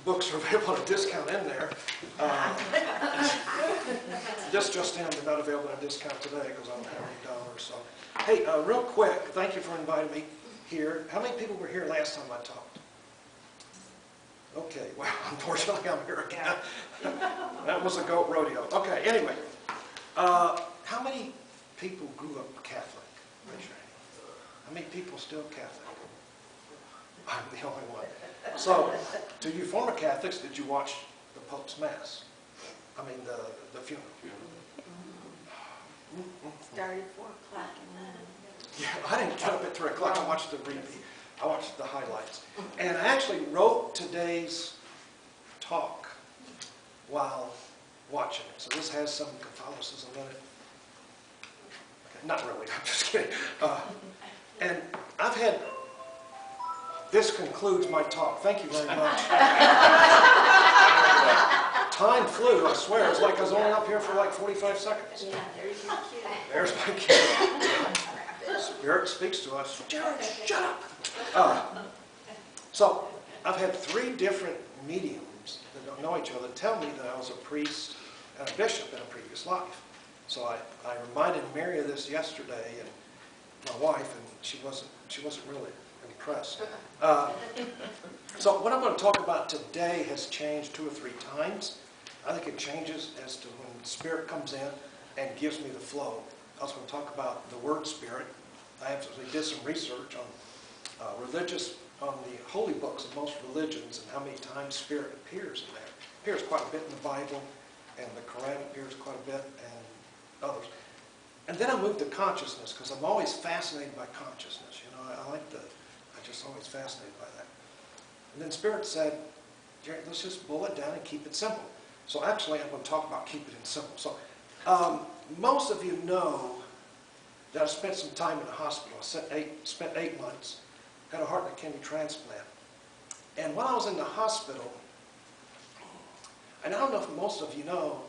books are available at a discount in there. This just in, they're not available at a discount today because I don't have any dollars. So, hey, real quick, thank you for inviting me here. How many people were here last time I talked? Okay, well, unfortunately, I'm here again. That was a goat rodeo. Okay, anyway, how many people grew up Catholic? Raise your hand. How many people still Catholic? I'm the only one. So, to you former Catholics, did you watch the Pope's Mass? I mean, the funeral. Started 4 o'clock and then. Yeah, I didn't get up at 3 o'clock. I watched the repeat. I watched the highlights. And I actually wrote today's talk while watching it. So this has some Catholicism in it. Okay, not really, I'm just kidding. And I've had, this concludes my talk. Thank you very much. Time flew, I swear. It's like I was only up here for like 45 seconds. Yeah, there's your cue. There's my kid. Spirit speaks to us. Jared, shut up. So, I've had 3 different mediums that don't know each other tell me that I was a priest and a bishop in a previous life. So I reminded Mary of this yesterday, and my wife, and she wasn't really impressed. So what I'm going to talk about today has changed 2 or 3 times. I think it changes as to when the Spirit comes in and gives me the flow. I was going to talk about the word Spirit. I actually did some research on on the holy books of most religions and how many times Spirit appears in there. It appears quite a bit in the Bible, and the Quran appears quite a bit, and others. And then I moved to consciousness because I'm always fascinated by consciousness. You know, I'm just always fascinated by that. And then Spirit said, Jerry, let's just boil it down and keep it simple. So actually, I'm going to talk about keeping it simple. So most of you know that I spent some time in the hospital. I spent 8 months, had a heart and a kidney transplant. And while I was in the hospital, and I don't know if most of you know,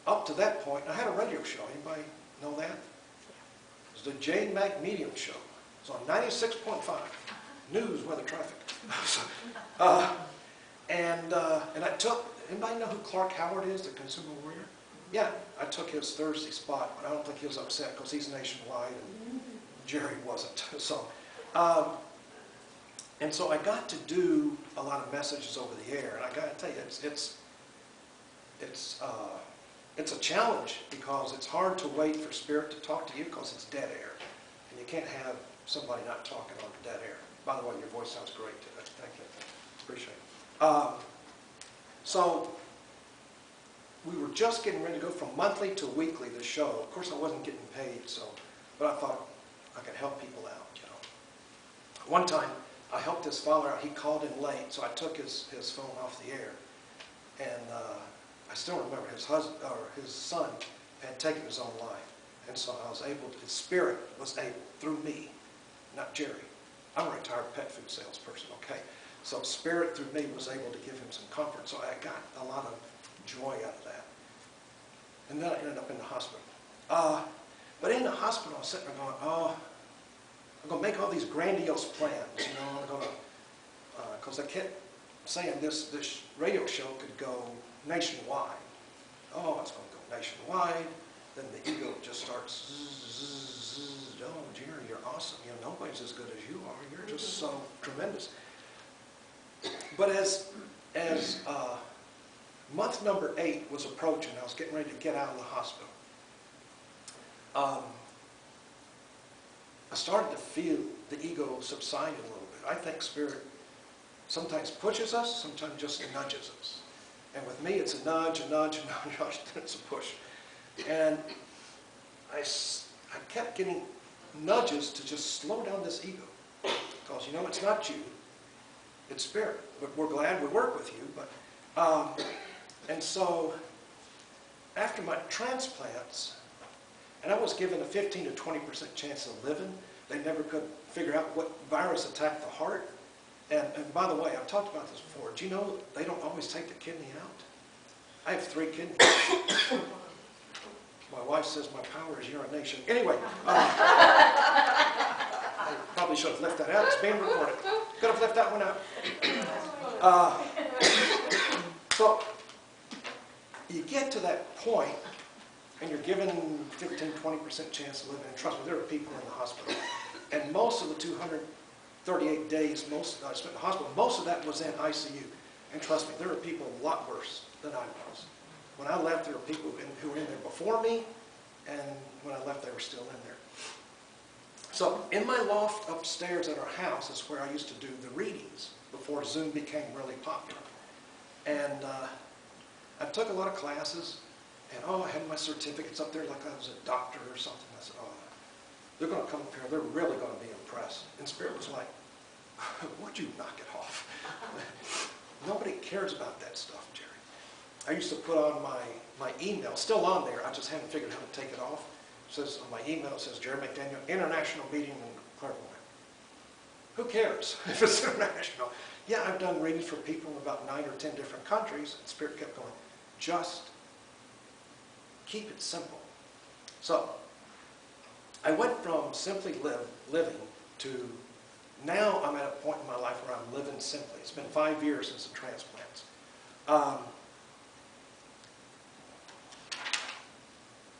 up to that point, I had a radio show. Anybody know that? It was the Jane Mack Medium Show. It was on 96.5, news, weather, traffic. And I took, anybody know who Clark Howard is, the consumer warrior? Yeah, I took his Thursday spot, but I don't think he was upset because he's nationwide and Jerry wasn't. So, and so I got to do a lot of messages over the air, and I got to tell you, it's a challenge because it's hard to wait for Spirit to talk to you because it's dead air, and you can't have somebody not talking on the dead air. By the way, your voice sounds great today. Thank you. Appreciate it. So we were just getting ready to go from monthly to weekly, the show. Of course, I wasn't getting paid, but I thought I could help people out, you know. One time, I helped this father out. He called in late, so I took his phone off the air. And I still remember his son had taken his own life. And so I was able to, his Spirit was able, through me, not Jerry. I'm a retired pet food salesperson, okay? So Spirit through me was able to give him some comfort. So I got a lot of joy out of that. And then I ended up in the hospital. But in the hospital, I was sitting there going, oh, I'm going to make all these grandiose plans, you know, I'm going to, because I kept saying this radio show could go nationwide. Oh, it's going to go nationwide. Then the ego just starts, zzz, oh, Jerry, you're awesome. You know, nobody's as good as you are. You're just so tremendous. But as month number 8 was approaching, I was getting ready to get out of the hospital. I started to feel the ego subsiding a little bit. I think Spirit sometimes pushes us, sometimes just nudges us. And with me, it's a nudge, a nudge, a nudge, then it's a push. And I kept getting nudges to just slow down this ego. Because, you know, it's not you, it's Spirit. But we're glad we work with you. But and so, after my transplants, and I was given a 15 to 20% chance of living. They never could figure out what virus attacked the heart. And by the way, I've talked about this before. Do you know they don't always take the kidney out? I have 3 kidneys. My wife says my power is urination. Anyway, I probably should have left that out. It's being recorded. Could have left that one out. So you get to that point, and you're given 15–20% chance to live in. And trust me, there are people in the hospital. And most of the 238 days I spent in the hospital, most of that was in ICU. And trust me, there are people a lot worse than I was. When I left, there were people who were in there before me, and when I left, they were still in there. So in my loft upstairs at our house is where I used to do the readings before Zoom became really popular. And I took a lot of classes, and I had my certificates up there like I was a doctor or something. I said, they're going to come up here, they're really going to be impressed. And Spirit was like, would you knock it off? Nobody cares about that stuff, Jerry. I used to put on my email, still on there, I just haven't figured out how to take it off. It says on my email, it says Jerry McDaniel, International Meeting in Clairvoyant. Who cares if it's international? Yeah, I've done readings for people in about 9 or 10 different countries, and Spirit kept going, just keep it simple. So, I went from simply living to now I'm at a point in my life where I'm living simply. It's been 5 years since the transplants. Oh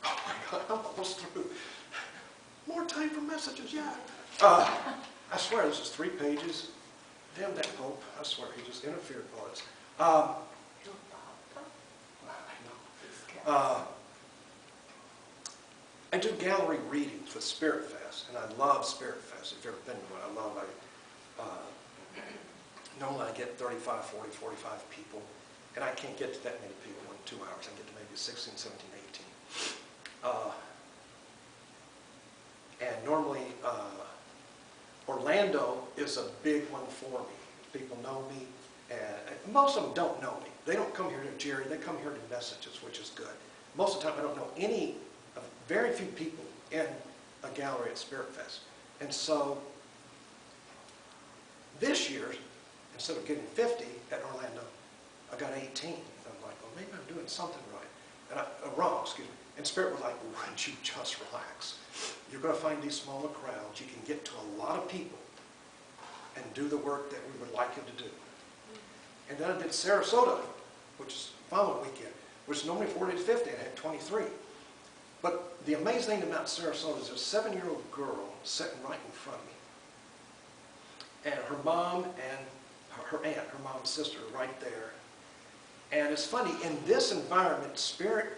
my God, I'm almost through. More time for messages, yeah. I swear this is 3 pages. Damn that Pope, I swear, he just interfered with us. I know. I do gallery readings with Spirit Fest, and I love Spirit Fest. If you've ever been to one, I love it. Normally I get 35, 40, 45 people, and I can't get to that many people in 2 hours. I get to maybe 16, 17, 18. And normally, Orlando is a big one for me. People know me, and most of them don't know me. They don't come here to Jerry, they come here to messages, which is good. Most of the time I don't know very few people in a gallery at Spirit Fest. And so, this year, instead of getting 50 at Orlando, I got 18. And I'm like, well, maybe I'm doing something right. And wrong, excuse me. And Spirit was like, wouldn't you just relax? You're going to find these smaller crowds. You can get to a lot of people and do the work that we would like you to do. And then I did Sarasota, which is the following weekend, which is normally 40 to 50. I had 23. But the amazing thing about Sarasota is there's a 7-year-old girl sitting right in front of me. And her mom and her aunt, her mom's sister, are right there. And it's funny, in this environment, Spirit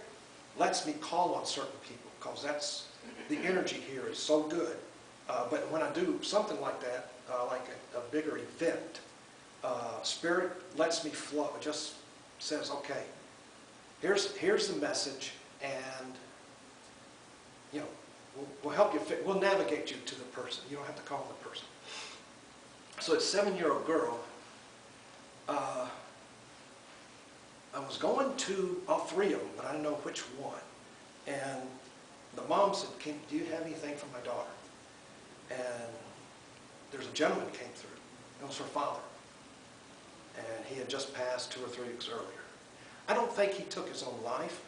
lets me call on certain people because that's, the energy here is so good. But when I do something like that, like a bigger event, Spirit lets me flow. It just says, okay, here's the message, and you know, we'll help you we'll navigate you to the person. You don't have to call the person. So it's a 7-year-old girl. I was going to all 3 of them, but I didn't know which one. And the mom said, do you have anything for my daughter? And there's a gentleman who came through. It was her father. And he had just passed 2 or 3 weeks earlier. I don't think he took his own life.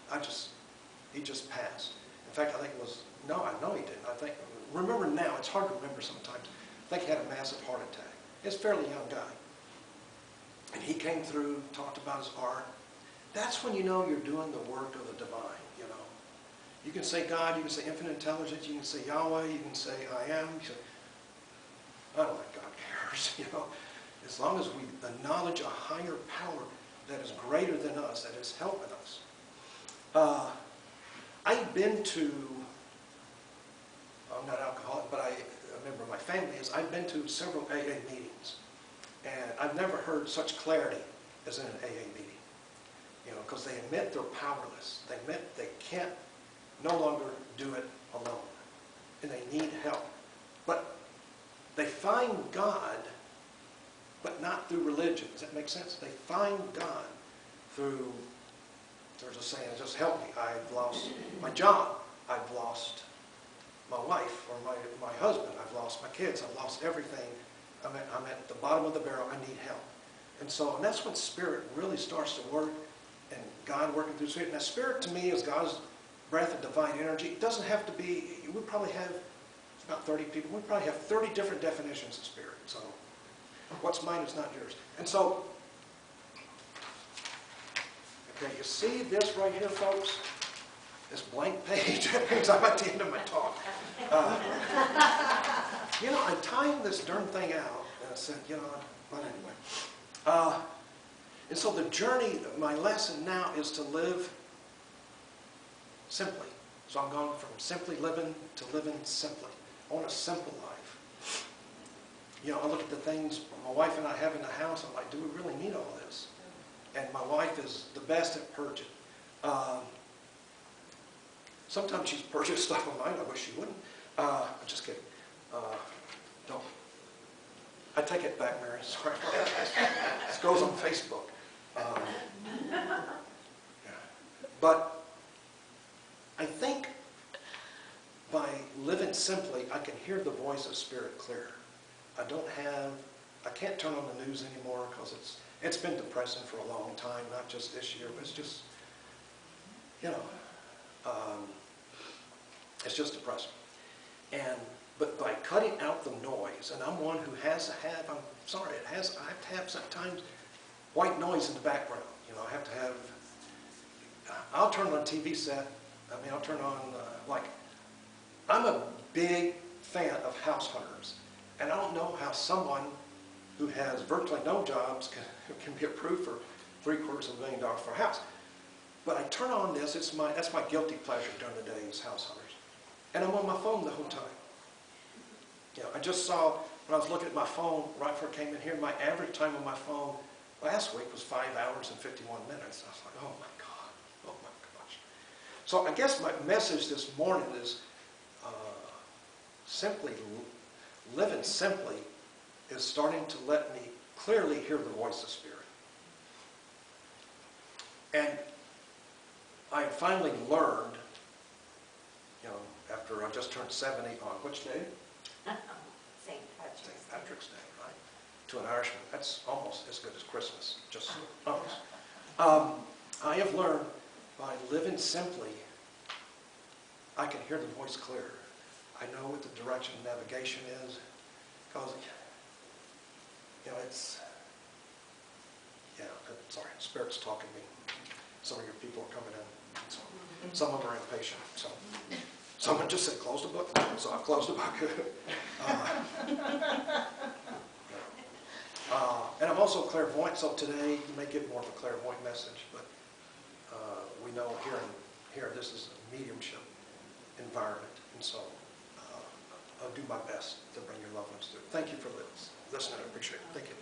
He just passed. In fact, I think it was, no, I know he didn't. I think, remember now, it's hard to remember sometimes. I think he had a massive heart attack. He's a fairly young guy. And he came through, talked about his art. That's when you know you're doing the work of the divine, you know. You can say God, you can say infinite intelligence, you can say Yahweh, you can say I am. You say, I don't think God cares, you know. As long as we acknowledge a higher power that is greater than us, that is helping us. I've been to, I'm not alcoholic, but a member of my family is, I've been to several AA meetings. And I've never heard such clarity as in an AA meeting. You know, because they admit they're powerless. They admit they can't no longer do it alone. And they need help. But they find God, but not through religion. Does that make sense? They find God through, there's a saying, just help me. I've lost my job. I've lost my wife or my husband. I've lost my kids. I've lost everything. I'm at the bottom of the barrel. I need help. And that's when Spirit really starts to work, and God working through Spirit. Now, Spirit to me is God's breath of divine energy. It doesn't have to be, we probably have, it's about 30 people, we probably have 30 different definitions of Spirit. So what's mine is not yours. And so Okay, you see this right here, folks? This blank page. That means I'm at the end of my talk. You know, I timed this darn thing out, and I said, you know, but anyway. And so the journey, my lesson now is to live simply. So I'm going from simply living to living simply. I want a simple life. You know, I look at the things my wife and I have in the house, I'm like, do we really need all this? And my wife is the best at purging. Sometimes she's purchased stuff of mine I wish she wouldn't. I'm just kidding. Don't. I take it back, Mary. Sorry. This goes on Facebook. Yeah. But I think by living simply, I can hear the voice of Spirit clear. I can't turn on the news anymore because it's been depressing for a long time, not just this year, but it's just, you know, it's just depressing. But by cutting out the noise, and I'm one who has to have, I'm sorry, I have to have sometimes white noise in the background. You know, I have to have, I'll turn on a TV set, I'll turn on, I'm a big fan of house hunters. And I don't know how someone who has virtually no jobs can be approved for $750 million for a house. But I turn on this, that's my guilty pleasure during the day is house hunters. And I'm on my phone the whole time. You know, I just saw, when I was looking at my phone right before I came in here, my average time on my phone last week was 5 hours and 51 minutes. I was like, oh my God, oh my gosh. So I guess my message this morning is simply living simply is starting to let me clearly hear the voice of Spirit. And I finally learned, you know, after I just turned 70 on which day? St. Patrick's St. Patrick's Day, right? To an Irishman, that's almost as good as Christmas, just almost. I have learned by living simply, I can hear the voice clear. I know what the direction of navigation is, because, you know, sorry, Spirit's talking to me. Some of your people are coming in, so some of them are impatient, so. Someone just said, close the book, so I've closed the book. And I'm also clairvoyant, so today you may get more of a clairvoyant message, but we know here this is a mediumship environment, and so I'll do my best to bring your loved ones through. Thank you for listening. I appreciate it. Thank you.